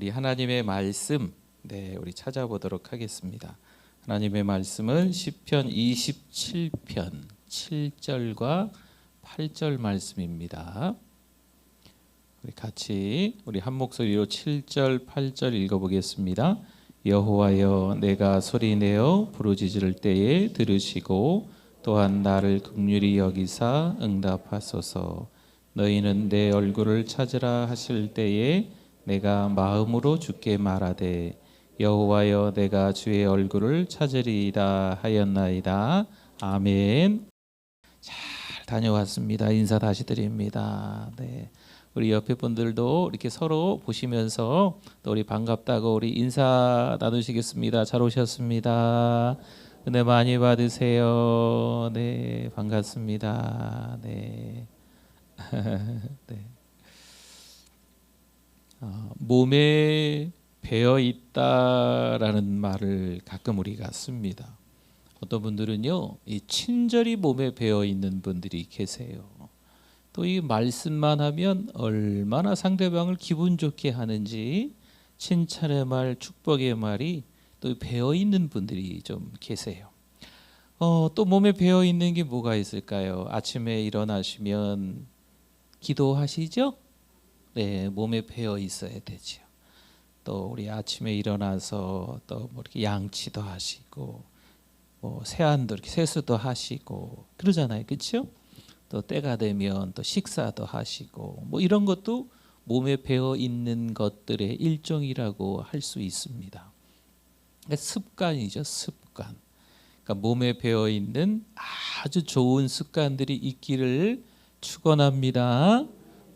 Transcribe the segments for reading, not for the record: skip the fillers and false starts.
우리 하나님의 말씀 우리 찾아보도록 하겠습니다. 하나님의 말씀은 시편 27편 7절과 8절 말씀입니다. 우리 같이 한 목소리로 7절 8절 읽어보겠습니다. 여호와여, 내가 소리내어 부르짖을 때에 들으시고 또한 나를 긍휼히 여기사 응답하소서. 너희는 내 얼굴을 찾으라 하실 때에 내가 마음으로 주께 말하되 여호와여, 내가 주의 얼굴을 찾으리이다 하였나이다. 아멘. 잘 다녀왔습니다. 인사 다시 드립니다. 우리 옆에 분들도 이렇게 서로 보시면서 또 우리 반갑다고 우리 인사 나누시겠습니다. 잘 오셨습니다. 은혜 많이 받으세요. 네, 반갑습니다. 네. 몸에 배어 있다라는 말을 가끔 우리가 씁니다. 어떤 분들은요, 이 친절히 몸에 배어 있는 분들이 계세요. 또 이 말씀만 하면 얼마나 상대방을 기분 좋게 하는지 칭찬의 말, 축복의 말이 또 배어 있는 분들이 좀 계세요. 또 몸에 배어 있는 게 뭐가 있을까요? 아침에 일어나시면 기도하시죠? 네, 몸에 배어 있어야 되죠. 또 우리 아침에 일어나서 또 이렇게 양치도 하시고 세안도 이렇게 세수도 하시고 그러잖아요, 그렇죠? 또 때가 되면 또 식사도 하시고 이런 것도 몸에 배어 있는 것들의 일종이라고 할 수 있습니다. 그러니까 습관이죠, 습관. 그러니까 몸에 배어 있는 아주 좋은 습관들이 있기를 축원합니다.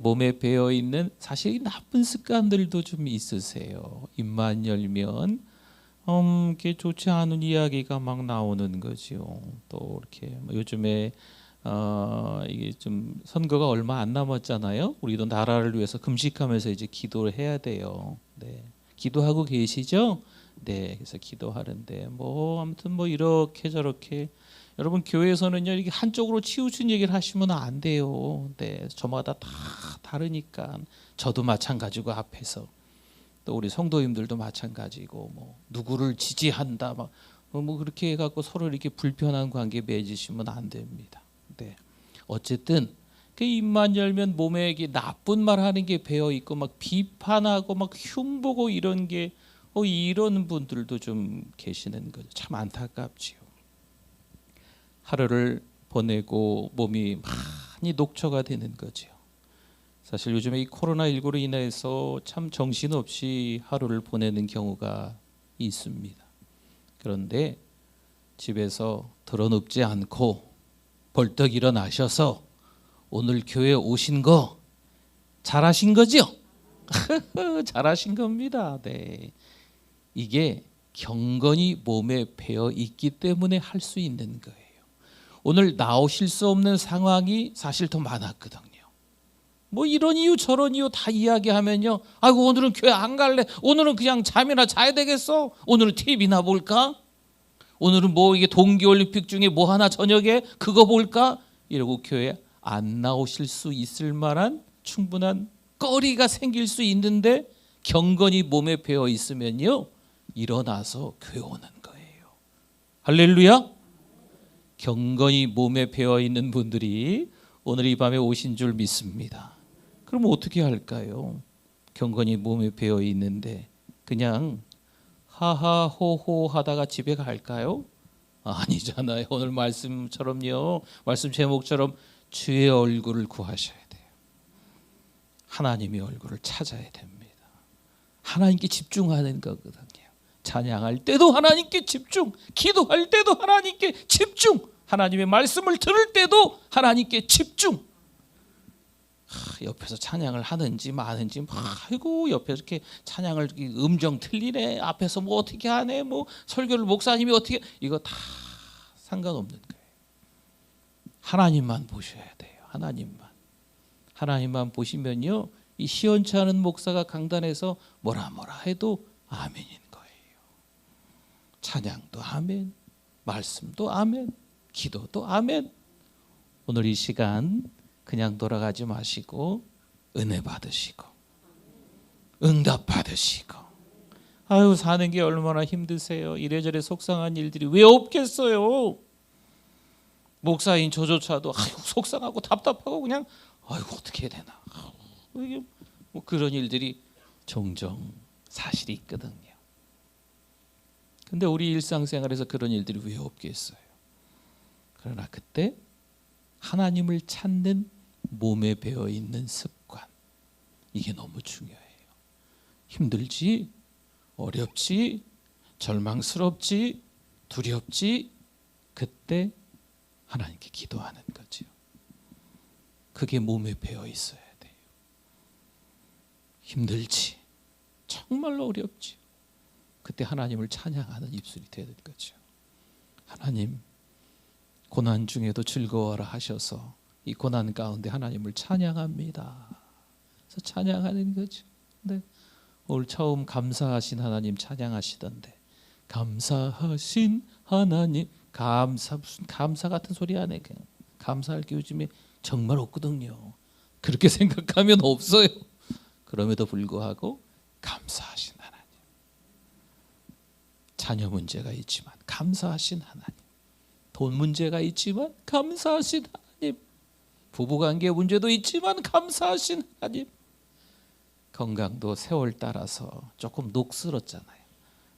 몸에 배어 있는 사실 나쁜 습관들도 좀 있으세요. 입만 열면 이렇게 좋지 않은 이야기가 막 나오는 거죠. 또 이렇게 요즘에 이게 좀 선거가 얼마 안 남았잖아요. 우리도 나라를 위해서 금식하면서 이제 기도를 해야 돼요. 네, 기도하고 계시죠? 네, 그래서 기도하는데 아무튼 이렇게 저렇게 여러분 교회에서는요 이렇게 한쪽으로 치우친 얘기를 하시면 안 돼요. 네, 저마다 다 다르니까 저도 마찬가지고 앞에서 또 우리 성도님들도 마찬가지고 누구를 지지한다 그렇게 해갖고 서로 이렇게 불편한 관계 맺으시면 안 됩니다. 네, 어쨌든 그 입만 열면 몸에 나쁜 말 하는 게 배어 있고 비판하고 흉보고 이런 게 이런 분들도 좀 계시는 거죠. 참 안타깝지요. 하루를 보내고 몸이 많이 녹초가 되는 거죠. 사실 요즘에 이 코로나19로 인해서 참 정신없이 하루를 보내는 경우가 있습니다. 그런데 집에서 드러눕지 않고 벌떡 일어나셔서 오늘 교회에 오신 거 잘하신 거죠? 잘하신 겁니다. 네. 이게 경건이 몸에 배어 있기 때문에 할 수 있는 거예요. 오늘 나오실 수 없는 상황이 사실 더 많았거든요. 이런 이유 저런 이유 다 이야기하면요, 아이고 오늘은 교회 안 갈래, 오늘은 그냥 잠이나 자야 되겠어, 오늘은 TV나 볼까, 오늘은 이게 동계올림픽 중에 하나 저녁에 그거 볼까, 이러고 교회 안 나오실 수 있을 만한 충분한 거리가 생길 수 있는데 경건이 몸에 배어 있으면요 일어나서 교회 오는 거예요. 할렐루야. 경건이 몸에 배어 있는 분들이 오늘 이 밤에 오신 줄 믿습니다. 그럼 어떻게 할까요? 경건이 몸에 배어 있는데 그냥 하하호호 하다가 집에 갈까요? 아니잖아요. 오늘 말씀처럼요, 말씀 제목처럼 주의 얼굴을 구하셔야 돼요. 하나님의 얼굴을 찾아야 됩니다. 하나님께 집중하는 거거든요. 찬양할 때도 하나님께 집중, 기도할 때도 하나님께 집중, 하나님의 말씀을 들을 때도 하나님께 집중. 옆에서 찬양을 하는지 마는지 아이고 옆에서 이렇게 찬양을 음정 틀리네, 앞에서 어떻게 하네, 설교를 목사님이 어떻게, 이거 다 상관없는 거예요. 하나님만 보셔야 돼요. 하나님만 보시면요 이 시원치 않은 목사가 강단에서 뭐라 해도 아멘인 거예요. 찬양도 아멘, 말씀도 아멘, 기도도 아멘. 오늘 이 시간 그냥 돌아가지 마시고 은혜 받으시고 응답 받으시고, 아유 사는 게 얼마나 힘드세요. 이래저래 속상한 일들이 왜 없겠어요. 목사인 저조차도 아유 속상하고 답답하고 그냥 아유 어떻게 해야 되나, 이게 뭐 그런 일들이 종종 사실이 있거든요. 근데 우리 일상생활에서 그런 일들이 왜 없겠어요. 그러나 그때 하나님을 찾는 몸에 배어 있는 습관, 이게 너무 중요해요. 힘들지, 어렵지, 절망스럽지, 두렵지, 그때 하나님께 기도하는 거죠. 그게 몸에 배어 있어야 돼요. 힘들지, 정말로 어렵지, 그때 하나님을 찬양하는 입술이 되는 거죠. 하나님, 고난 중에도 즐거워라 하셔서 이 고난 가운데 하나님을 찬양합니다. 그래서 찬양하는 거죠. 네. 오늘 처음 감사하신 하나님 찬양하시던데, 감사하신 하나님, 무슨 감사 같은 소리 안 해. 그냥 감사할 게 요즘에 정말 없거든요. 그렇게 생각하면 없어요. 그럼에도 불구하고 감사하신 하나님, 자녀 문제가 있지만 감사하신 하나님, 돈 문제가 있지만 감사하신 하나님, 부부관계 문제도 있지만 감사하신 하나님, 건강도 세월 따라서 조금 녹슬었잖아요.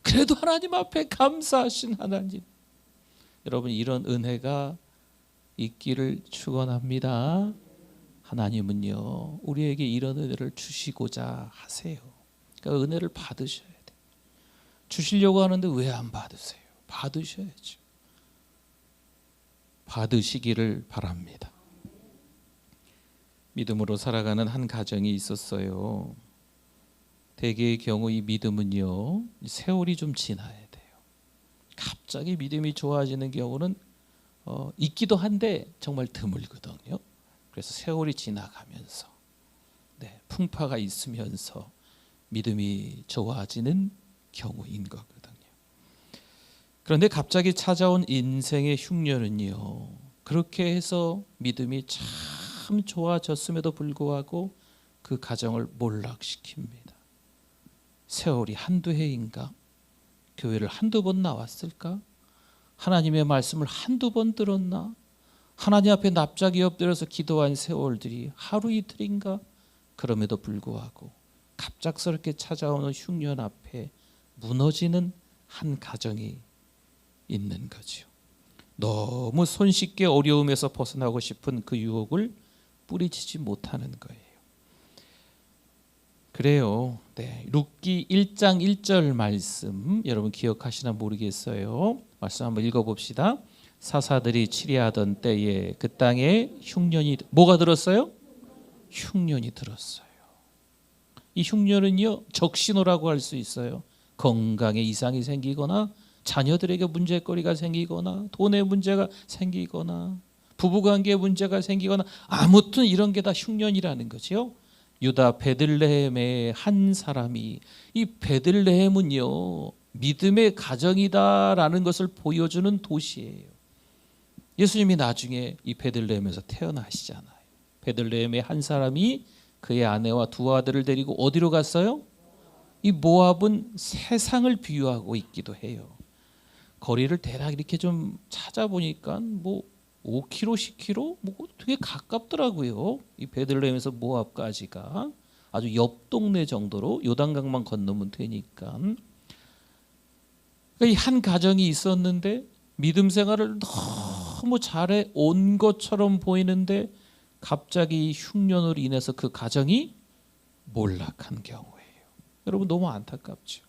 그래도 하나님 앞에 감사하신 하나님, 여러분 이런 은혜가 있기를 축원합니다. 하나님은요 우리에게 이런 은혜를 주시고자 하세요. 그러니까 은혜를 받으셔야 돼요. 주시려고 하는데 왜 안 받으세요? 받으셔야죠. 받으시기를 바랍니다. 믿음으로 살아가는 한 가정이 있었어요. 대개의 경우 이 믿음은요 세월이 좀 지나야 돼요. 갑자기 믿음이 좋아지는 경우는 있기도 한데 정말 드물거든요. 그래서 세월이 지나가면서 풍파가 있으면서 믿음이 좋아지는 경우인 거거든요. 그런데 갑자기 찾아온 인생의 흉년은요 그렇게 해서 믿음이 참 좋아졌음에도 불구하고 그 가정을 몰락시킵니다. 세월이 한두 해인가? 교회를 한두 번 나왔을까? 하나님의 말씀을 한두 번 들었나? 하나님 앞에 납작이 엎드려서 기도한 세월들이 하루 이틀인가? 그럼에도 불구하고 갑작스럽게 찾아오는 흉년 앞에 무너지는 한 가정이 있는 거죠. 너무 손쉽게 어려움에서 벗어나고 싶은 그 유혹을 뿌리치지 못하는 거예요. 그래요. 룻기 1장 1절 말씀 여러분 기억하시나 모르겠어요. 말씀 한번 읽어봅시다. 사사들이 치리하던 때에 그 땅에 흉년이, 뭐가 들었어요? 흉년이 들었어요. 이 흉년은요 적신호라고 할 수 있어요. 건강에 이상이 생기거나 자녀들에게 문제거리가 생기거나 돈의 문제가 생기거나 부부관계에 문제가 생기거나 아무튼 이런 게 다 흉년이라는 거죠. 유다 베들레헴의 한 사람이, 이 베들레헴은요 믿음의 가정이다라는 것을 보여주는 도시예요. 예수님이 나중에 이 베들레헴에서 태어나시잖아요. 베들레헴의 한 사람이 그의 아내와 두 아들을 데리고 어디로 갔어요? 이 모압은 세상을 비유하고 있기도 해요. 거리를 대략 이렇게 좀 찾아보니까 뭐 5km, 10km 뭐 되게 가깝더라고요. 이 베들레헴에서 모압까지가 아주 옆 동네 정도로 요단강만 건너면 되니까. 이 한 가정이 있었는데 믿음 생활을 너무 잘해 온 것처럼 보이는데 갑자기 흉년으로 인해서 그 가정이 몰락한 경우예요. 여러분 너무 안타깝죠.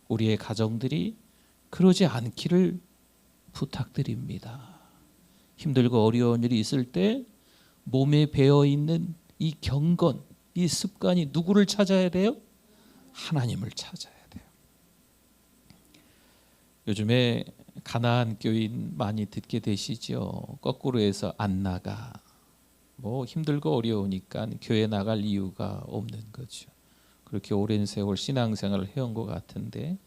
우리의 가정들이 그러지 않기를 부탁드립니다. 힘들고 어려운 일이 있을 때 몸에 배어있는 이 경건, 이 습관이 누구를 찾아야 돼요? 하나님을 찾아야 돼요. 요즘에 가나안 교인 많이 듣게 되시죠. 거꾸로 해서 안 나가. 뭐 힘들고 어려우니까 교회 나갈 이유가 없는 거죠. 그렇게 오랜 세월 신앙생활을 해온 것 같은데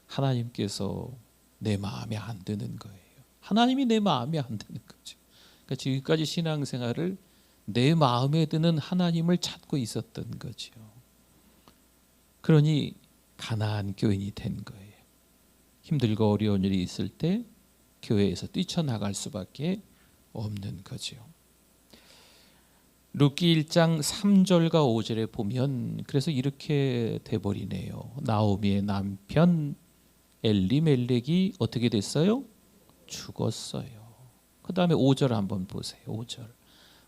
하나님께서 내 마음에 안 드는 거예요. 하나님이 내 마음에 안 드는 거죠. 그러니까 지금까지 신앙생활을 내 마음에 드는 하나님을 찾고 있었던 거죠. 그러니 가난한 교인이 된 거예요. 힘들고 어려운 일이 있을 때 교회에서 뛰쳐나갈 수밖에 없는 거죠. 룻기 1장 3절과 5절에 보면 그래서 이렇게 돼버리네요. 나오미의 남편 엘리멜렉이 어떻게 됐어요? 죽었어요. 그 다음에 5절 한번 보세요. 5절.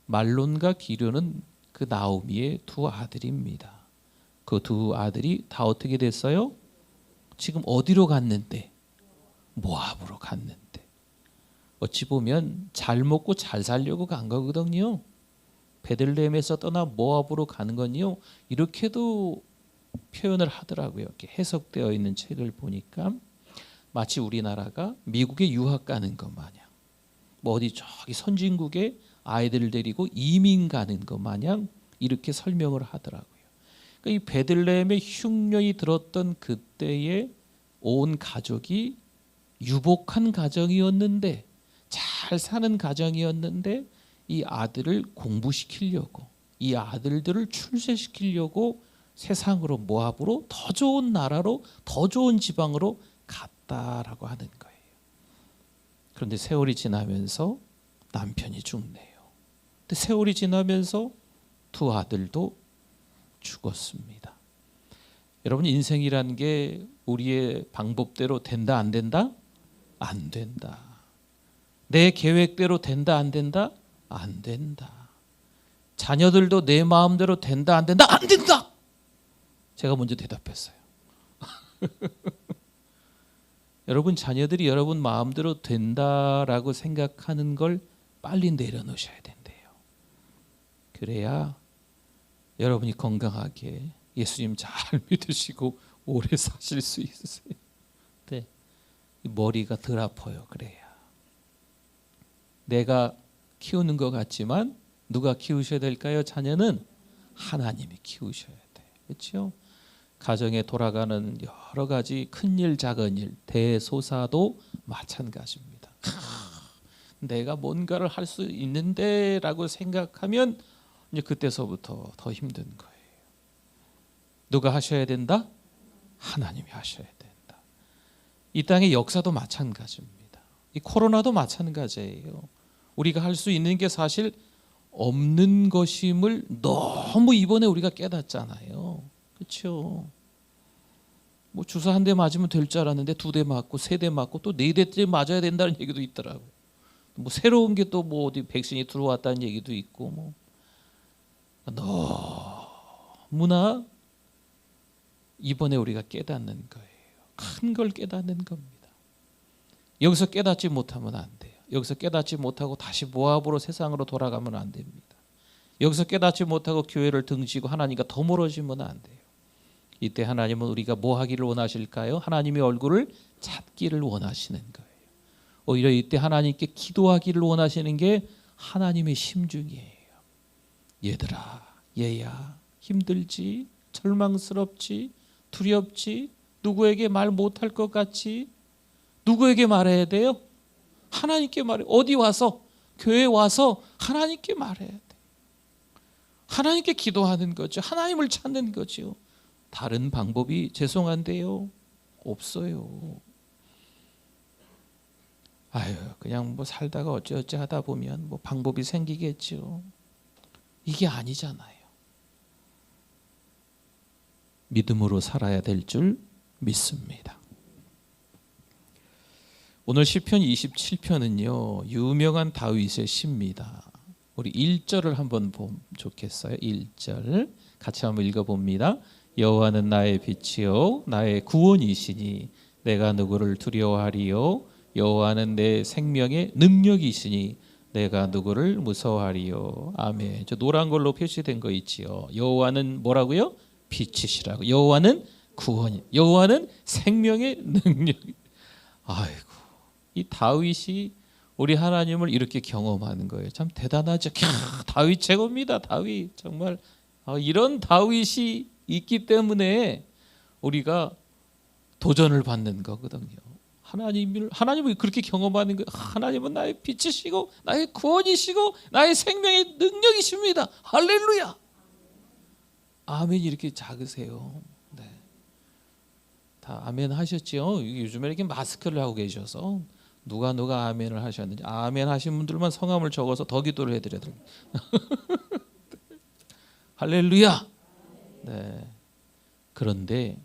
말론과 기류는 그 나오미의 두 아들입니다. 그 두 아들이 다 어떻게 됐어요? 지금 어디로 갔는데? 모압으로 갔는데. 어찌 보면 잘 먹고 잘 살려고 간 거거든요. 베들레헴에서 떠나 모압으로 가는 건요. 이렇게도 표현을 하더라고요. 이렇게 해석되어 있는 책을 보니까 마치 우리나라가 미국에 유학 가는 것 마냥, 뭐 어디 저기 선진국에 아이들을 데리고 이민 가는 것 마냥 이렇게 설명을 하더라고요. 그러니까 이 베들레헴에 흉년이 들었던 그때에 온 가족이 유복한 가정이었는데, 잘 사는 가정이었는데, 이 아들을 공부시키려고, 이 아들들을 출세시키려고 세상으로, 모압으로, 더 좋은 나라로, 더 좋은 지방으로 갔다라고 하는 거예요. 그런데 세월이 지나면서 남편이 죽네요. 근데 세월이 지나면서 두 아들도 죽었습니다. 여러분, 인생이란 게 우리의 방법대로 된다 안 된다? 안 된다. 내 계획대로 된다 안 된다? 안 된다. 자녀들도 내 마음대로 된다 안 된다? 안 된다. 제가 먼저 대답했어요. 여러분, 자녀들이 여러분 마음대로 된다라고 생각하는 걸 빨리 내려놓으셔야 된대요. 그래야 여러분이 건강하게 예수님 잘 믿으시고 오래 사실 수 있으세요. 네. 머리가 덜 아파요. 그래야. 내가 키우는 것 같지만 누가 키우셔야 될까요? 자녀는 하나님이 키우셔야 돼요. 그렇죠? 가정에 돌아가는 여러 가지 큰 일, 작은 일, 대소사도 마찬가지입니다. 내가 뭔가를 할 수 있는데라고 생각하면 이제 그때서부터 더 힘든 거예요. 누가 하셔야 된다? 하나님이 하셔야 된다. 이 땅의 역사도 마찬가지입니다. 이 코로나도 마찬가지예요. 우리가 할 수 있는 게 사실 없는 것임을 너무 이번에 우리가 깨닫잖아요. 그렇죠? 뭐 주사 한 대 맞으면 될 줄 알았는데 2대 맞고 3대 맞고 또 4대째 맞아야 된다는 얘기도 있더라고요. 뭐 새로운 게 또 뭐 어디 백신이 들어왔다는 얘기도 있고, 뭐 너무나 이번에 우리가 깨닫는 거예요. 큰 걸 깨닫는 겁니다. 여기서 깨닫지 못하면 안 돼요. 여기서 깨닫지 못하고 다시 모압으로 세상으로 돌아가면 안 됩니다. 여기서 깨닫지 못하고 교회를 등지고 하나님과 더 멀어지면 안 돼요. 이때 하나님은 우리가 뭐 하기를 원하실까요? 하나님의 얼굴을 찾기를 원하시는 거예요. 오히려 이때 하나님께 기도하기를 원하시는 게 하나님의 심중이에요. 얘들아, 얘야, 힘들지? 절망스럽지? 두렵지? 누구에게 말 못할 것 같지? 누구에게 말해야 돼요? 하나님께 말해. 어디 와서? 교회에 와서 하나님께 말해야 돼. 하나님께 기도하는 거죠. 하나님을 찾는 거죠. 다른 방법이 죄송한데요, 없어요. 아유, 그냥 뭐 살다가 어찌어찌 하다 보면 뭐 방법이 생기겠죠. 이게 아니잖아요. 믿음으로 살아야 될 줄 믿습니다. 오늘 시편 27편은요 유명한 다윗의 시입니다. 우리 1절을 한번 보면 좋겠어요. 1절 같이 한번 읽어봅니다. 여호와는 나의 빛이요 나의 구원이시니 내가 누구를 두려워하리요. 여호와는 내 생명의 능력이시니 내가 누구를 무서워하리요. 아멘. 저 노란 걸로 표시된 거 있지요. 여호와는 뭐라고요? 빛이시라고. 여호와는 구원이. 여호와는 생명의 능력. 아이고, 이 다윗이 우리 하나님을 이렇게 경험하는 거예요. 참 대단하죠. 다윗 최고입니다. 다윗 정말 이런 다윗이 있기 때문에 우리가 도전을 받는 거거든요. 하나님을 그렇게 경험하는 거예요. 하나님은 나의 빛이시고 나의 구원이시고 나의 생명의 능력이십니다. 할렐루야. 아멘. 이렇게 작으세요. 네. 다 아멘 하셨지요? 요즘에 이렇게 마스크를 하고 계셔서 누가 아멘을 하셨는지, 아멘 하신 분들만 성함을 적어서 더 기도를 해드려야 됩니다. 할렐루야. 네. 그런데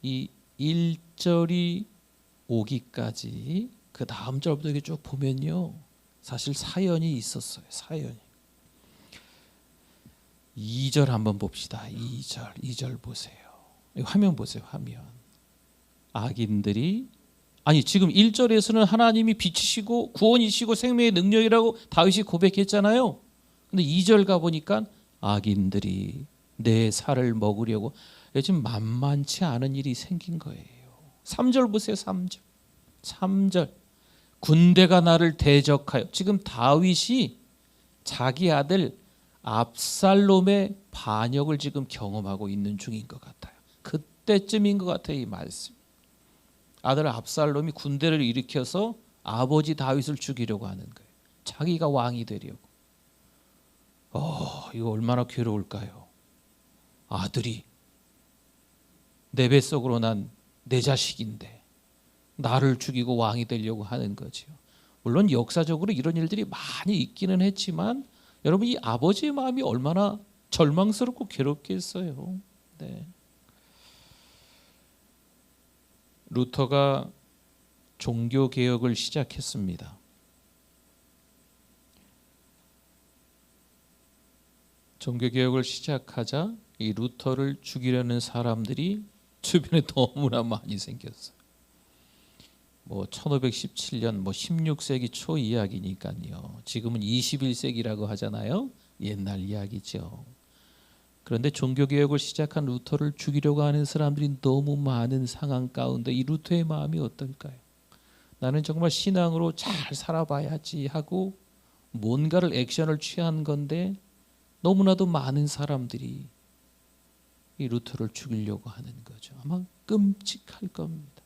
이 1절이 오기까지 그 다음 절부터 이렇게 쭉 보면요, 사실 사연이 있었어요. 사연이. 2절 한번 봅시다. 2절 보세요. 화면 보세요. 화면. 악인들이, 아니 지금 1절에서는 하나님이 빛이시고 구원이시고 생명의 능력이라고 다윗이 고백했잖아요. 근데 2절 가보니까 악인들이 내 살을 먹으려고, 요즘 만만치 않은 일이 생긴 거예요. 3절 보세요. 3절. 군대가 나를 대적하여. 지금 다윗이 자기 아들 압살롬의 반역을 지금 경험하고 있는 중인 것 같아요. 그때쯤인 것 같아요. 이 말씀. 아들 압살롬이 군대를 일으켜서 아버지 다윗을 죽이려고 하는 거예요. 자기가 왕이 되려고. 이거 얼마나 괴로울까요? 아들이 내 뱃속으로 난 내 자식인데 나를 죽이고 왕이 되려고 하는 거죠. 물론 역사적으로 이런 일들이 많이 있기는 했지만 여러분, 이 아버지의 마음이 얼마나 절망스럽고 괴롭겠어요. 네. 루터가 종교 개혁을 시작했습니다. 종교 개혁을 시작하자 이 루터를 죽이려는 사람들이 주변에 너무나 많이 생겼어요. 1517년 16세기 초 이야기니까요. 지금은 21세기라고 하잖아요. 옛날 이야기죠. 그런데 종교개혁을 시작한 루터를 죽이려고 하는 사람들이 너무 많은 상황 가운데 이 루터의 마음이 어떨까요? 나는 정말 신앙으로 잘 살아봐야지 하고 뭔가를 액션을 취한 건데 너무나도 많은 사람들이 이 루터를 죽이려고 하는 거죠. 아마 끔찍할 겁니다.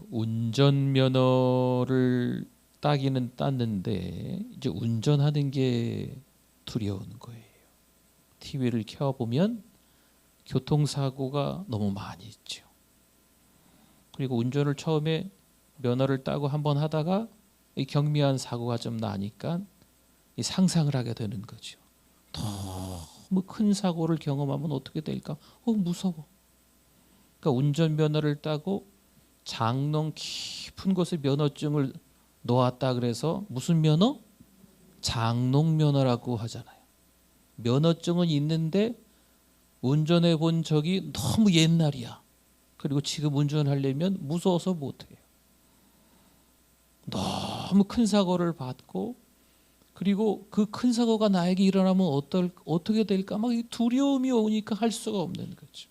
운전면허를 따기는 땄는데 이제 운전하는 게 두려운 거예요. TV를 켜보면 교통사고가 너무 많이 있죠. 그리고 운전을 처음에 면허를 따고 한번 하다가 이 경미한 사고가 좀 나니까 이 상상을 하게 되는 거죠. 너무 큰 사고를 경험하면 어떻게 될까? 무서워. 그러니까 운전면허를 따고 장롱 깊은 곳에 면허증을 놓았다 그래서 무슨 면허? 장롱면허라고 하잖아요. 면허증은 있는데 운전해 본 적이 너무 옛날이야. 그리고 지금 운전하려면 무서워서 못해요. 너무 큰 사고를 받고, 그리고 그 큰 사고가 나에게 일어나면 어떻게 될까? 막 두려움이 오니까 할 수가 없는 거죠.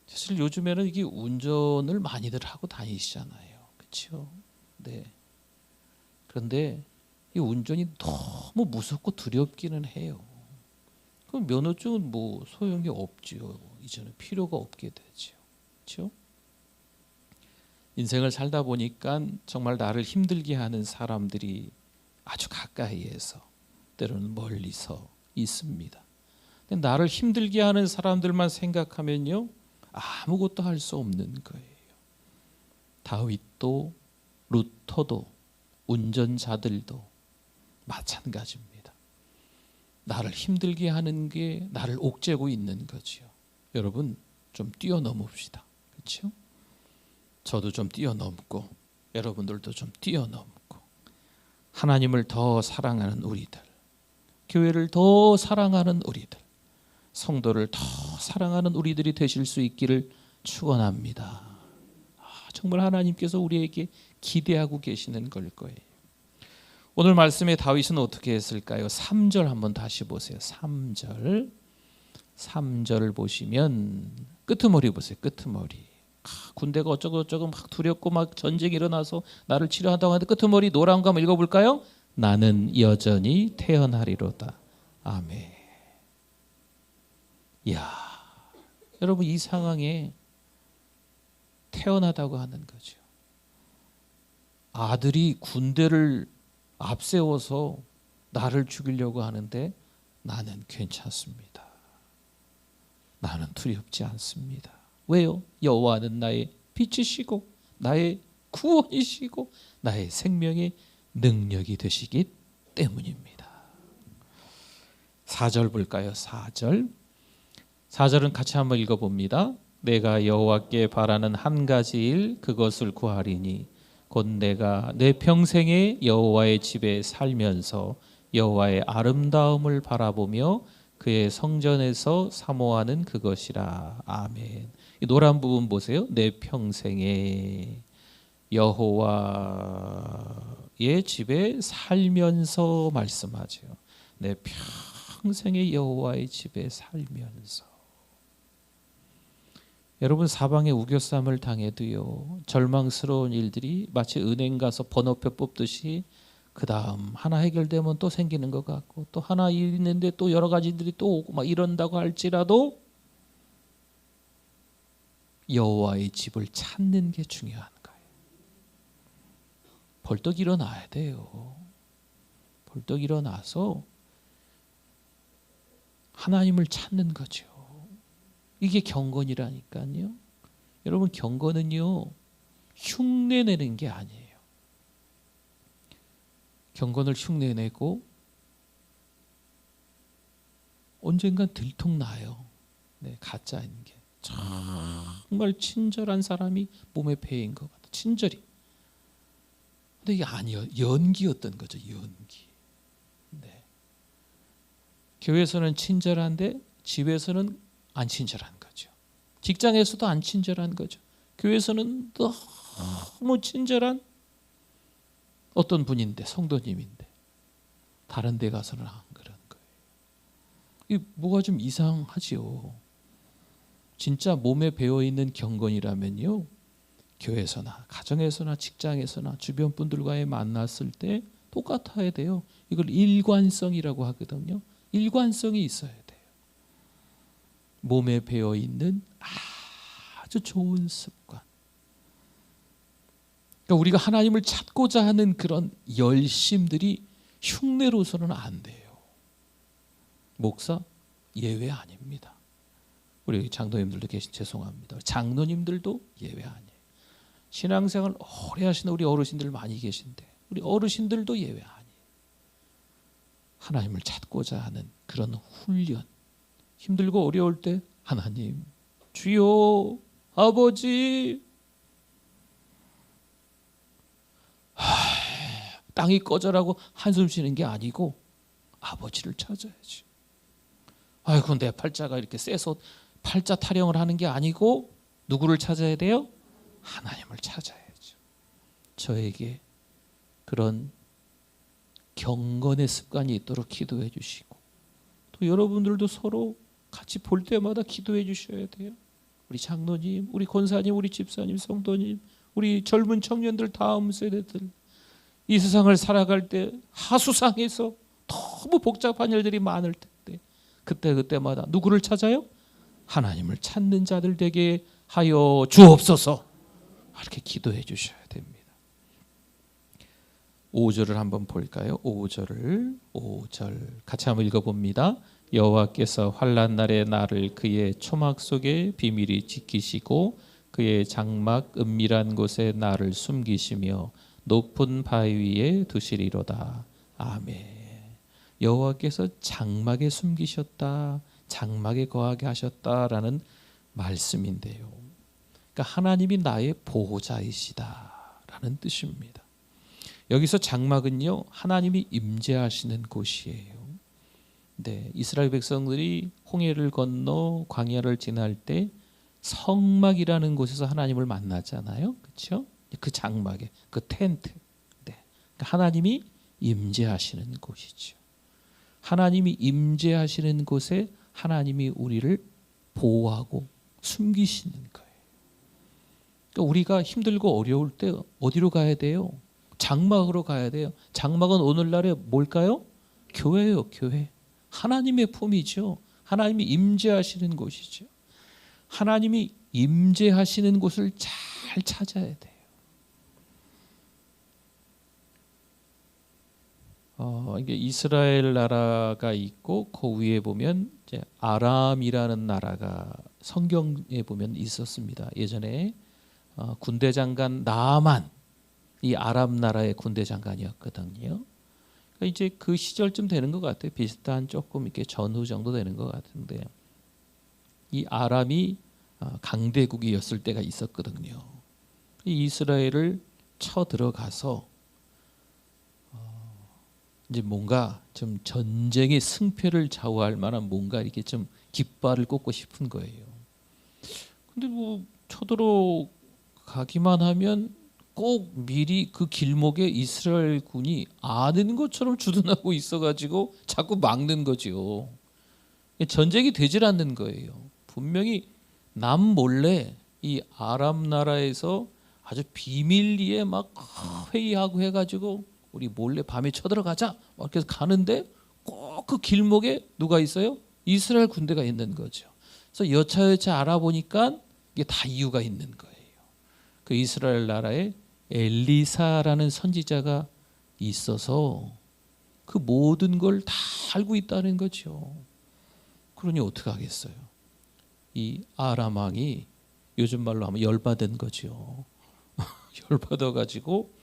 사실 요즘에는 이게 운전을 많이들 하고 다니시잖아요. 그렇죠? 네. 그런데 이 운전이 너무 무섭고 두렵기는 해요. 그럼 면허증은 소용이 없지요. 이제는 필요가 없게 되죠. 그렇죠? 인생을 살다 보니까 정말 나를 힘들게 하는 사람들이 아주 가까이에서 때로는 멀리서 있습니다. 근데 나를 힘들게 하는 사람들만 생각하면요, 아무것도 할 수 없는 거예요. 다윗도 루터도 운전자들도 마찬가지입니다. 나를 힘들게 하는 게 나를 옥죄고 있는 거죠. 여러분, 좀 뛰어넘읍시다. 그렇죠? 저도 좀 뛰어넘고 여러분들도 좀 뛰어넘고 하나님을 더 사랑하는 우리들, 교회를 더 사랑하는 우리들, 성도를 더 사랑하는 우리들이 되실 수 있기를 축원합니다. 정말 하나님께서 우리에게 기대하고 계시는 걸 거예요. 오늘 말씀에 다윗은 어떻게 했을까요? 3절 한번 다시 보세요. 3절을 보시면 끄트머리 보세요. 끄트머리. 군대가 어쩌고 막 두렵고 막 전쟁이 일어나서 나를 치료한다고 하는데 끄트머리 노란 거 한번 읽어볼까요? 나는 여전히 태어나리로다. 아멘. 이야, 여러분, 이 상황에 태어나다고 하는 거죠. 아들이 군대를 앞세워서 나를 죽이려고 하는데 나는 괜찮습니다. 나는 두렵지 않습니다. 왜요? 여호와는 나의 빛이시고 나의 구원이시고 나의 생명의 능력이 되시기 때문입니다. 4절 볼까요? 4절. 4절은 같이 한번 읽어봅니다. 내가 여호와께 바라는 한 가지 일 그것을 구하리니 곧 내가 내 평생에 여호와의 집에 살면서 여호와의 아름다움을 바라보며 그의 성전에서 사모하는 그것이라. 아멘. 이 노란 부분 보세요. 내 평생에 여호와의 집에 살면서 말씀하죠. 내 평생에 여호와의 집에 살면서. 여러분, 사방에 우겨쌈을 당해도요, 절망스러운 일들이 마치 은행 가서 번호표 뽑듯이 그 다음 하나 해결되면 또 생기는 것 같고, 또 하나 있는데 또 여러 가지들이 또 오고 막 이런다고 할지라도 여호와의 집을 찾는 게 중요한 거예요. 벌떡 일어나야 돼요. 벌떡 일어나서 하나님을 찾는 거죠. 이게 경건이라니까요. 여러분, 경건은요, 흉내내는 게 아니에요. 경건을 흉내내고 언젠간 들통나요. 네, 가짜인 게. 정말 친절한 사람이 몸에 배인 것 같아. 친절히. 근데 이게 아니요. 연기였던 거죠. 연기. 네. 교회에서는 친절한데 집에서는 안 친절한 거죠. 직장에서도 안 친절한 거죠. 교회에서는 너무 친절한 어떤 분인데, 성도님인데 다른 데 가서는 안 그런 거예요. 이 뭐가 좀 이상하지요. 진짜 몸에 배어있는 경건이라면요, 교회에서나 가정에서나 직장에서나 주변 분들과의 만났을 때 똑같아야 돼요. 이걸 일관성이라고 하거든요. 일관성이 있어야 돼요. 몸에 배어있는 아주 좋은 습관. 그러니까 우리가 하나님을 찾고자 하는 그런 열심들이 흉내로서는 안 돼요. 목사 예외 아닙니다. 우리 장로님들도 계신, 죄송합니다. 장로님들도 예외 아니에요. 신앙생활 오래 하시는 우리 어르신들 많이 계신데 우리 어르신들도 예외 아니에요. 하나님을 찾고자 하는 그런 훈련. 힘들고 어려울 때 하나님, 주여, 아버지, 땅이 꺼져라고 한숨 쉬는 게 아니고 아버지를 찾아야지. 아이고, 내 팔자가 이렇게 세서 팔자 타령을 하는 게 아니고 누구를 찾아야 돼요? 하나님을 찾아야죠. 저에게 그런 경건의 습관이 있도록 기도해 주시고, 또 여러분들도 서로 같이 볼 때마다 기도해 주셔야 돼요. 우리 장로님, 우리 권사님, 우리 집사님, 성도님, 우리 젊은 청년들, 다음 세대들, 이 세상을 살아갈 때 하수상에서 너무 복잡한 일들이 많을 텐데 그때마다 누구를 찾아요? 하나님을 찾는 자들 되게 하여 주옵소서. 이렇게 기도해 주셔야 됩니다. 5절을 한번 볼까요? 5절 같이 한번 읽어봅니다. 여호와께서 환난 날에 나를 그의 초막 속에 비밀히 지키시고 그의 장막 은밀한 곳에 나를 숨기시며 높은 바위 위에 두시리로다. 아멘. 여호와께서 장막에 숨기셨다, 장막에 거하게 하셨다라는 말씀인데요. 그러니까 하나님이 나의 보호자이시다라는 뜻입니다. 여기서 장막은요, 하나님이 임재하시는 곳이에요. 네, 이스라엘 백성들이 홍해를 건너 광야를 지날 때 성막이라는 곳에서 하나님을 만났잖아요. 그렇죠? 그 장막에, 그 텐트. 네. 그러니까 하나님이 임재하시는 곳이죠. 하나님이 임재하시는 곳에 하나님이 우리를 보호하고 숨기시는 거예요. 그러니까 우리가 힘들고 어려울 때 어디로 가야 돼요? 장막으로 가야 돼요. 장막은 오늘날에 뭘까요? 교회예요, 교회. 하나님의 품이죠. 하나님이 임재하시는 곳이죠. 하나님이 임재하시는 곳을 잘 찾아야 돼요. 이게 이스라엘 나라가 있고 그 위에 보면 이제 아람이라는 나라가 성경에 보면 있었습니다. 예전에 군대 장관 나만 이 아람 나라의 군대 장관이었거든요. 그러니까 이제 그 시절쯤 되는 것 같아요. 비슷한 조금 이렇게 전후 정도 되는 것 같은데 이 아람이 강대국이었을 때가 있었거든요. 이 이스라엘을 쳐 들어가서 이제 뭔가 좀 전쟁의 승패를 좌우할 만한 뭔가 이렇게 좀 깃발을 꽂고 싶은 거예요. 근데 뭐 쳐들어가기만 하면 꼭 미리 그 길목에 이스라엘 군이 아는 것처럼 주둔하고 있어가지고 자꾸 막는 거죠. 전쟁이 되질 않는 거예요. 분명히 남 몰래 이 아람 나라에서 아주 비밀리에 막 회의하고 해가지고 우리 몰래 밤에 쳐들어가자 막 이렇게 가는데 꼭 그 길목에 누가 있어요? 이스라엘 군대가 있는 거죠. 그래서 여차여차 알아보니까 이게 다 이유가 있는 거예요. 그 이스라엘 나라에 엘리사라는 선지자가 있어서 그 모든 걸 다 알고 있다는 거죠. 그러니 어떻게 하겠어요? 이 아람 왕이 요즘 말로 하면 열받은 거죠. 열받아 가지고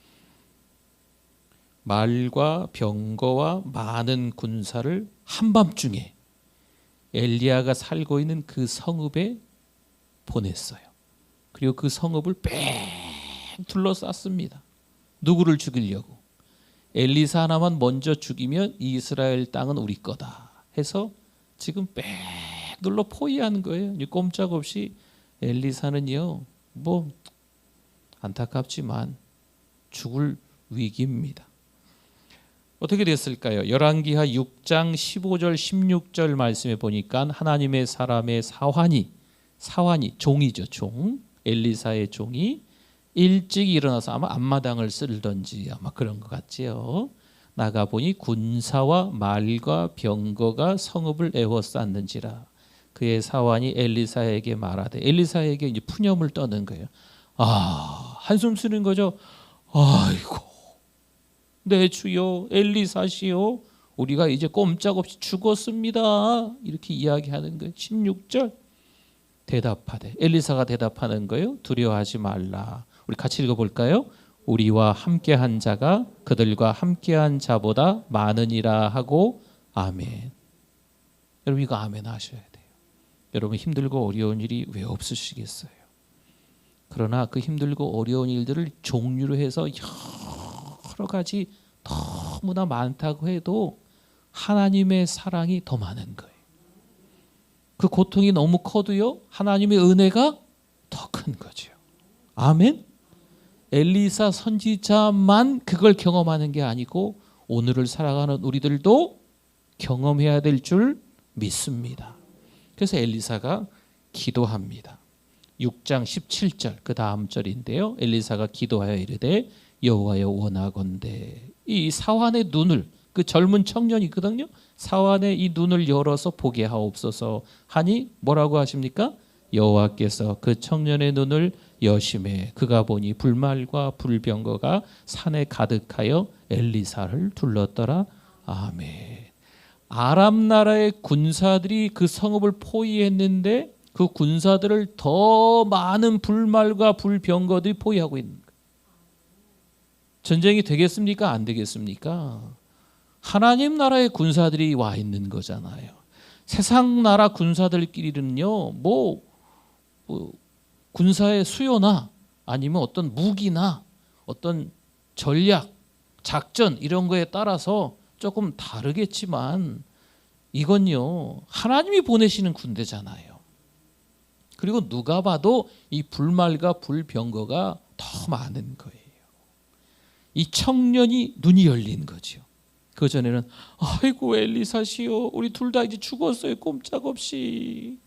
말과 병거와 많은 군사를 한밤중에 엘리야가 살고 있는 그 성읍에 보냈어요. 그리고 그 성읍을 뺑 둘러쌌습니다. 누구를 죽이려고? 엘리사 하나만 먼저 죽이면 이스라엘 땅은 우리 거다 해서 지금 뺑 둘러 포위하는 거예요. 꼼짝없이 엘리사는요, 뭐 안타깝지만 죽을 위기입니다. 어떻게 됐을까요? 열왕기하 6장 15절 16절 말씀에 보니까 하나님의 사람의 사환이 종이죠. 종 엘리사의 종이 일찍 일어나서 아마 앞마당을 쓸던지 아마 그런 것 같지요. 나가보니 군사와 말과 병거가 성읍을 에워쌌는지라. 그의 사환이 엘리사에게 말하되 엘리사에게 이제 푸념을 떠는 거예요. 한숨 쉬는 거죠. 아이고 내 주여 엘리사시요 우리가 이제 꼼짝없이 죽었습니다. 이렇게 이야기하는 거예요. 16절 대답하되 엘리사가 대답하는 거예요. 두려워하지 말라. 우리 같이 읽어볼까요? 우리와 함께한 자가 그들과 함께한 자보다 많으니라 하고 아멘. 여러분 이거 아멘 하셔야 돼요. 여러분 힘들고 어려운 일이 왜 없으시겠어요? 그러나 그 힘들고 어려운 일들을 종류로 해서 여러 가지 너무나 많다고 해도 하나님의 사랑이 더 많은 거예요. 그 고통이 너무 커도요 하나님의 은혜가 더 큰 거죠. 아멘. 엘리사 선지자만 그걸 경험하는 게 아니고 오늘을 살아가는 우리들도 경험해야 될 줄 믿습니다. 그래서 엘리사가 기도합니다. 6장 17절 그 다음 절인데요. 엘리사가 기도하여 이르되 여호와여 원하건대 이 사환의 눈을 그 젊은 청년이거든요. 사환의 이 눈을 열어서 보게 하옵소서 하니 뭐라고 하십니까? 여호와께서 그 청년의 눈을 여심해 그가 보니 불말과 불병거가 산에 가득하여 엘리사를 둘렀더라. 아멘. 아람 나라의 군사들이 그 성읍을 포위했는데 그 군사들을 더 많은 불말과 불병거들이 포위하고 있는 거예요. 전쟁이 되겠습니까? 안 되겠습니까? 하나님 나라의 군사들이 와 있는 거잖아요. 세상 나라 군사들끼리는요, 군사의 수요나 아니면 어떤 무기나 어떤 전략, 작전 이런 거에 따라서 조금 다르겠지만 이건요, 하나님이 보내시는 군대잖아요. 그리고 누가 봐도 이 불말과 불병거가 더 많은 거예요. 이 청년이 눈이 열린 거죠. 그 전에는 아이고 엘리사시요 우리 둘 다 이제 죽었어요 꼼짝없이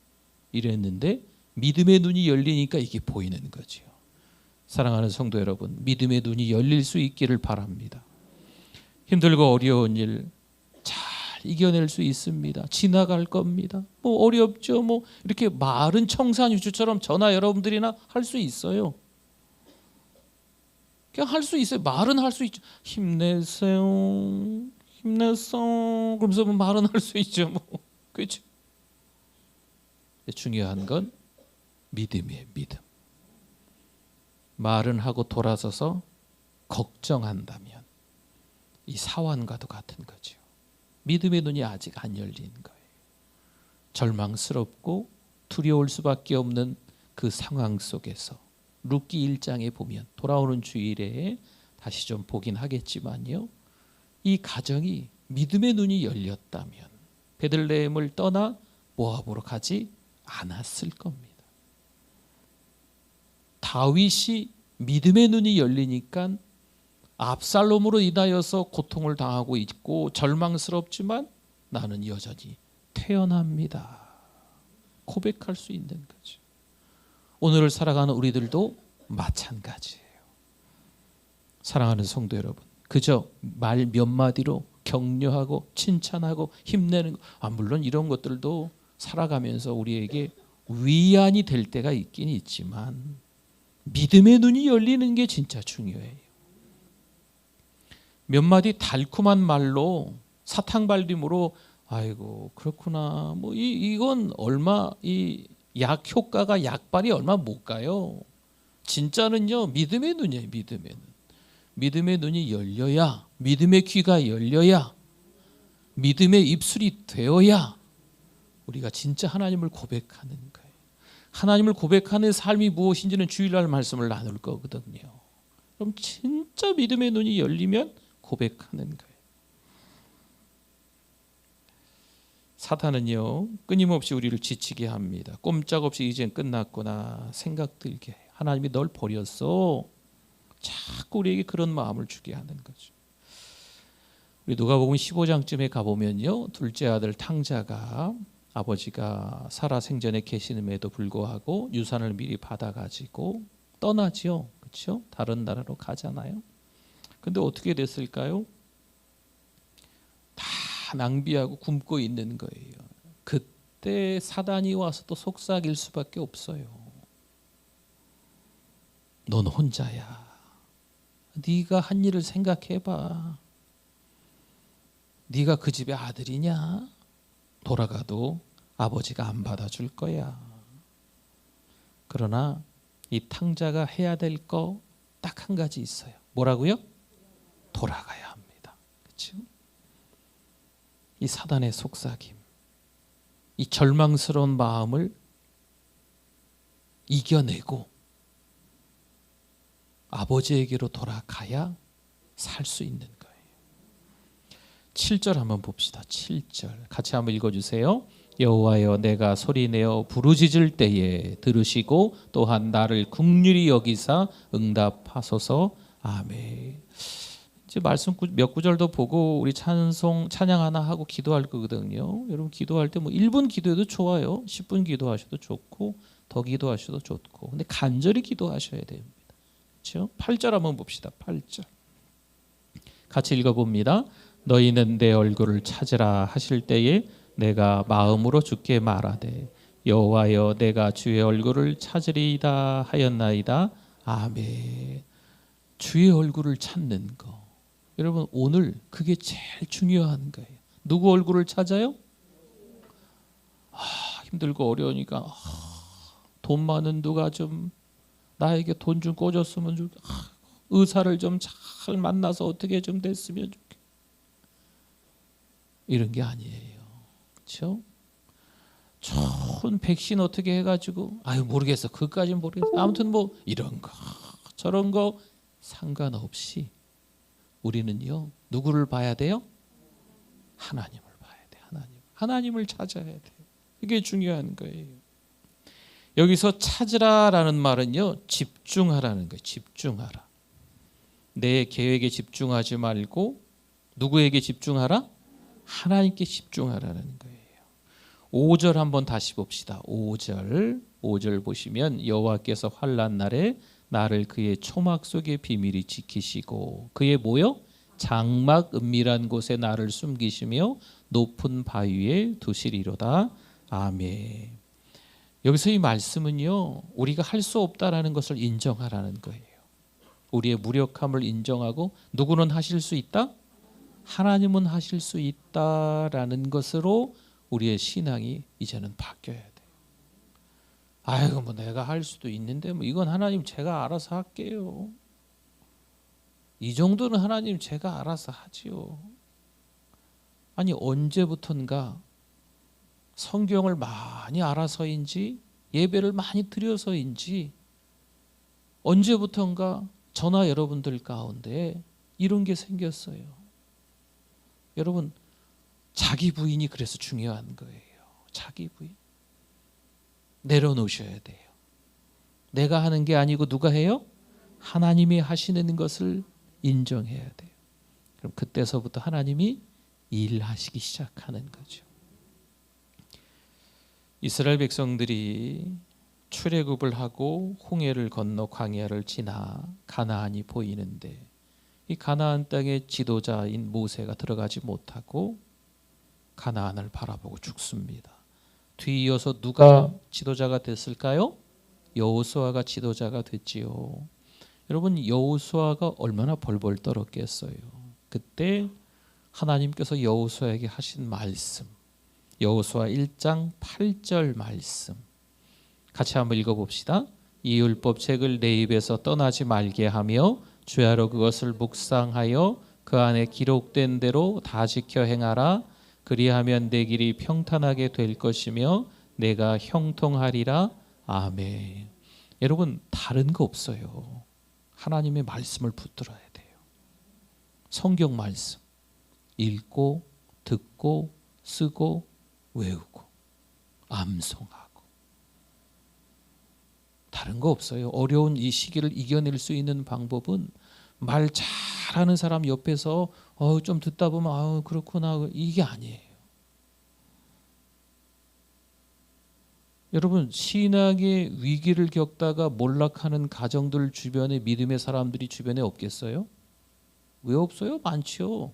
이랬는데 믿음의 눈이 열리니까 이게 보이는 거죠. 사랑하는 성도 여러분, 믿음의 눈이 열릴 수 있기를 바랍니다. 힘들고 어려운 일 잘 이겨낼 수 있습니다. 지나갈 겁니다. 뭐 어렵죠. 뭐 이렇게 말은 청산유수처럼 저나 여러분들이나 할 수 있어요. 그냥 할 수 있어요. 말은 할 수 있죠. 힘내세요. 힘냈어. 그러면서 뭐 말은 할 수 있죠. 뭐. 그렇죠? 중요한 건 믿음이에요. 믿음. 말은 하고 돌아서서 걱정한다면 이 사환과도 같은 거죠. 믿음의 눈이 아직 안 열린 거예요. 절망스럽고 두려울 수밖에 없는 그 상황 속에서 룻기 1장에 보면 돌아오는 주일에 다시 좀 보긴 하겠지만요. 이 가정이 믿음의 눈이 열렸다면 베들레헴을 떠나 모압으로 가지 않았을 겁니다. 다윗이 믿음의 눈이 열리니까 압살롬으로 인하여서 고통을 당하고 있고 절망스럽지만 나는 여전히 태어납니다. 고백할 수 있는 거죠. 오늘을 살아가는 우리들도 마찬가지예요. 사랑하는 성도 여러분, 그저 말 몇 마디로 격려하고 칭찬하고 힘내는 것, 물론 이런 것들도 살아가면서 우리에게 위안이 될 때가 있긴 있지만 믿음의 눈이 열리는 게 진짜 중요해요. 몇 마디 달콤한 말로 사탕발림으로 아이고 그렇구나 뭐 이건 얼마 이 약 효과가 약발이 얼마 못 가요. 진짜는요 믿음의 눈이에요. 믿음의 눈. 믿음의 눈이 열려야, 믿음의 귀가 열려야, 믿음의 입술이 되어야 우리가 진짜 하나님을 고백하는 거예요. 하나님을 고백하는 삶이 무엇인지는 주일날 말씀을 나눌 거거든요. 그럼 진짜 믿음의 눈이 열리면 고백하는 거예요. 사탄은요 끊임없이 우리를 지치게 합니다. 꼼짝없이 이젠 끝났구나 생각 들게 해요. 하나님이 널 버렸어. 자꾸 우리에게 그런 마음을 주게 하는 거죠. 우리 누가복음 15장쯤에 가보면요 둘째 아들 탕자가 아버지가 살아 생전에 계시는에도 불구하고 유산을 미리 받아가지고 떠나지요. 그렇죠? 다른 나라로 가잖아요. 근데 어떻게 됐을까요? 다 낭비하고 굶고 있는 거예요. 그때 사단이 와서 또 속삭일 수밖에 없어요. 넌 혼자야. 네가 한 일을 생각해봐. 네가 그 집의 아들이냐? 돌아가도 아버지가 안 받아줄 거야. 그러나 이 탕자가 해야 될 거 딱 한 가지 있어요. 뭐라고요? 돌아가야 합니다. 그렇죠? 이 사단의 속삭임, 이 절망스러운 마음을 이겨내고 아버지에게로 돌아가야 살 수 있는 거예요. 7절 한번 봅시다. 7절 같이 한번 읽어주세요. 여호와여 내가 소리내어 부르짖을 때에 들으시고 또한 나를 긍휼히 여기사 응답하소서. 아멘. 이제 말씀 몇 구절도 보고 우리 찬양 하나 하고 기도할 거거든요. 여러분 기도할 때 뭐 1분 기도해도 좋아요. 10분 기도하셔도 좋고 더 기도하셔도 좋고. 근데 간절히 기도하셔야 됩니다. 그렇죠? 8절 한번 봅시다. 8절. 같이 읽어봅니다. 너희는 내 얼굴을 찾으라 하실 때에 내가 마음으로 주께 말하되 여호와여 내가 주의 얼굴을 찾으리이다 하였나이다. 아멘. 주의 얼굴을 찾는 거. 여러분 오늘 그게 제일 중요한 거예요. 누구 얼굴을 찾아요? 힘들고 어려우니까 돈 많은 누가 좀 나에게 돈 좀 꿔줬으면 좋겠. 의사를 좀 잘 만나서 어떻게 좀 됐으면 좋겠. 이런 게 아니에요. 그렇죠? 좋은 백신 어떻게 해가지고 모르겠어. 그까지는 모르겠어. 아무튼 뭐 이런 거 저런 거 상관없이 우리는요 누구를 봐야 돼요? 하나님을 봐야 돼. 하나님을 찾아야 돼요. 이게 중요한 거예요. 여기서 찾으라라는 말은요 집중하라는 거예요. 집중하라. 내 계획에 집중하지 말고 누구에게 집중하라? 하나님께 집중하라는 거예요. 5절 한번 다시 봅시다. 5절 보시면 여호와께서 환난 날에 나를 그의 초막 속에 비밀히 지키시고 그의 뭐요? 장막 은밀한 곳에 나를 숨기시며 높은 바위에 두시리로다. 아멘. 여기서 이 말씀은요 우리가 할 수 없다라는 것을 인정하라는 거예요. 우리의 무력함을 인정하고 누구는 하실 수 있다? 하나님은 하실 수 있다라는 것으로 우리의 신앙이 이제는 바뀌어야 돼요. 아이고 뭐 내가 할 수도 있는데 뭐 이건 하나님 제가 알아서 할게요. 이 정도는 하나님 제가 알아서 하지요. 아니 언제부턴가 성경을 많이 알아서인지 예배를 많이 드려서인지 언제부턴가 저나 여러분들 가운데 이런 게 생겼어요. 여러분 자기 부인이 그래서 중요한 거예요. 자기 부인 내려놓으셔야 돼요. 내가 하는 게 아니고 누가 해요? 하나님이 하시는 것을 인정해야 돼요. 그럼 그때서부터 하나님이 일하시기 시작하는 거죠. 이스라엘 백성들이 출애굽을 하고 홍해를 건너 광야를 지나 가나안이 보이는데 이 가나안 땅의 지도자인 모세가 들어가지 못하고 가나안을 바라보고 죽습니다. 뒤이어서 누가 지도자가 됐을까요? 여호수아가 지도자가 됐지요. 여러분 여호수아가 얼마나 벌벌 떨었겠어요. 그때 하나님께서 여호수아에게 하신 말씀, 여호수아 1장 8절 말씀 같이 한번 읽어봅시다. 이 율법책을 내 입에서 떠나지 말게 하며 주야로 그것을 묵상하여 그 안에 기록된 대로 다 지켜 행하라. 그리하면 내 길이 평탄하게 될 것이며 내가 형통하리라. 아멘. 여러분 다른 거 없어요. 하나님의 말씀을 붙들어야 돼요. 성경 말씀 읽고 듣고 쓰고 외우고 암송하고 다른 거 없어요. 어려운 이 시기를 이겨낼 수 있는 방법은 말 잘하는 사람 옆에서 좀 듣다 보면 그렇구나 이게 아니에요. 여러분 신앙의 위기를 겪다가 몰락하는 가정들 주변에 믿음의 사람들이 주변에 없겠어요? 왜 없어요? 많지요.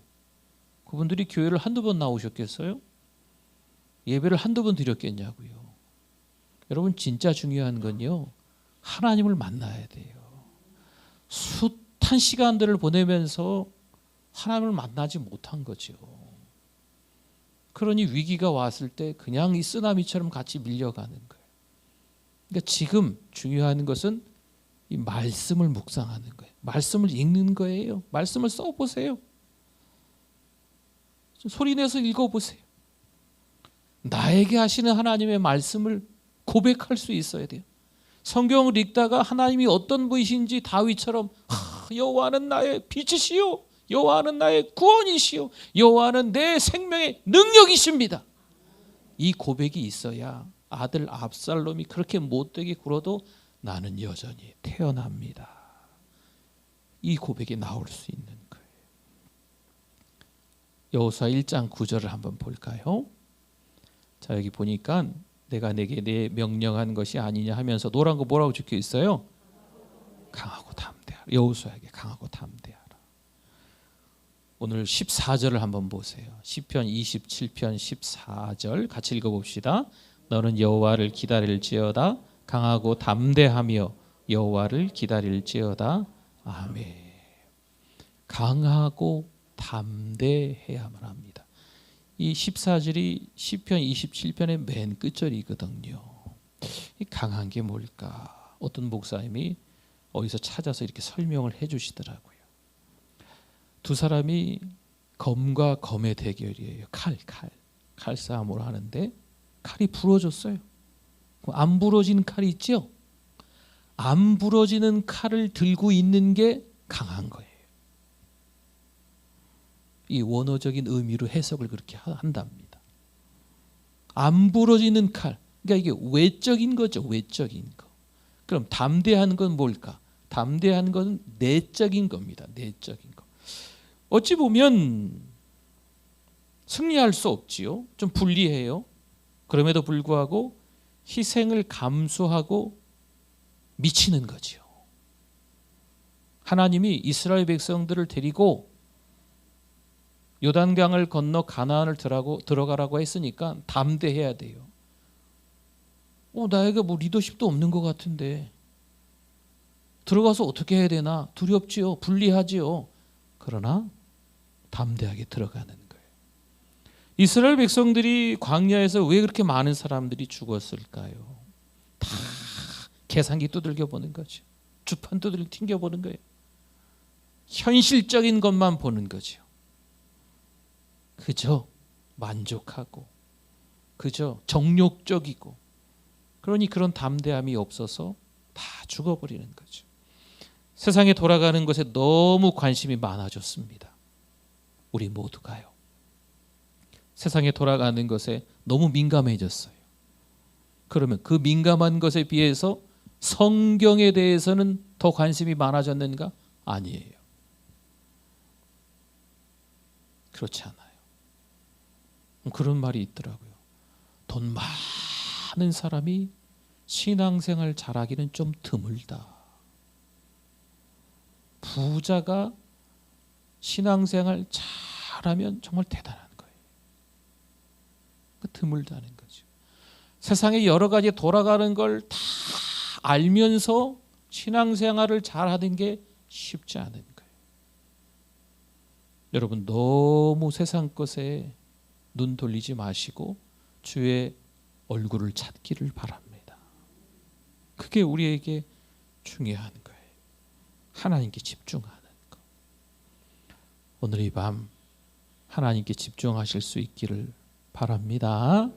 그분들이 교회를 한두 번 나오셨겠어요? 예배를 한두 번 드렸겠냐고요. 여러분 진짜 중요한 건요. 하나님을 만나야 돼요. 숱한 시간들을 보내면서 하나님을 만나지 못한 거죠. 그러니 위기가 왔을 때 그냥 이 쓰나미처럼 같이 밀려가는 거예요. 그러니까 지금 중요한 것은 이 말씀을 묵상하는 거예요. 말씀을 읽는 거예요. 말씀을 써보세요. 소리내서 읽어보세요. 나에게 하시는 하나님의 말씀을 고백할 수 있어야 돼요. 성경을 읽다가 하나님이 어떤 분이신지 다윗처럼 여호와는 나의 빛이시요 여호와는 나의 구원이시요 여호와는 내 생명의 능력이십니다. 이 고백이 있어야 아들 압살롬이 그렇게 못되게 굴어도 나는 여전히 태어납니다. 이 고백이 나올 수 있는 거예요. 여호수아 1장 9절을 한번 볼까요? 자 여기 보니까 내가 내게 내 명령한 것이 아니냐 하면서 노란 거 뭐라고 적혀 있어요? 강하고 담대하라. 여호수아에게 강하고 담대하라. 오늘 14절을 한번 보세요. 시편 27편 14절 같이 읽어봅시다. 너는 여호와를 기다릴지어다 강하고 담대하며 여호와를 기다릴지어다. 아멘. 강하고 담대해야만 합니다. 이 14절이 시편 27편의 맨 끝절이거든요. 이 강한 게 뭘까? 어떤 목사님이 어디서 찾아서 이렇게 설명을 해주시더라고요. 두 사람이 검과 검의 대결이에요. 칼싸움을 하는데 칼이 부러졌어요. 안 부러진 칼이 있죠? 안 부러지는 칼을 들고 있는 게 강한 거예요. 이 원어적인 의미로 해석을 그렇게 한답니다. 안 부러지는 칼, 그러니까 이게 외적인 거죠. 외적인 거. 그럼 담대한 건 뭘까? 담대한 건 내적인 겁니다. 내적인 거. 어찌 보면 승리할 수 없지요. 좀 불리해요. 그럼에도 불구하고 희생을 감수하고 미치는 거죠. 하나님이 이스라엘 백성들을 데리고 요단강을 건너 가나안을 들어가라고 했으니까 담대해야 돼요. 나에게 뭐 리더십도 없는 것 같은데 들어가서 어떻게 해야 되나 두렵지요. 불리하지요. 그러나 담대하게 들어가는 거예요. 이스라엘 백성들이 광야에서 왜 그렇게 많은 사람들이 죽었을까요? 다 계산기 두들겨 보는 거죠. 주판 두들겨 튕겨 보는 거예요. 현실적인 것만 보는 거죠. 그저 만족하고 그저 정욕적이고, 그러니 그런 담대함이 없어서 다 죽어버리는 거죠. 세상에 돌아가는 것에 너무 관심이 많아졌습니다. 우리 모두가요. 세상에 돌아가는 것에 너무 민감해졌어요. 그러면 그 민감한 것에 비해서 성경에 대해서는 더 관심이 많아졌는가? 아니에요. 그렇지 않아요. 그런 말이 있더라고요. 돈 많은 사람이 신앙생활 잘하기는 좀 드물다. 부자가 신앙생활 잘하면 정말 대단한 거예요. 드물다는 거죠. 세상에 여러 가지 돌아가는 걸 다 알면서 신앙생활을 잘하는 게 쉽지 않은 거예요. 여러분, 너무 세상 것에 눈 돌리지 마시고 주의 얼굴을 찾기를 바랍니다. 그게 우리에게 중요한 거예요. 하나님께 집중하는 것. 오늘 이 밤 하나님께 집중하실 수 있기를 바랍니다.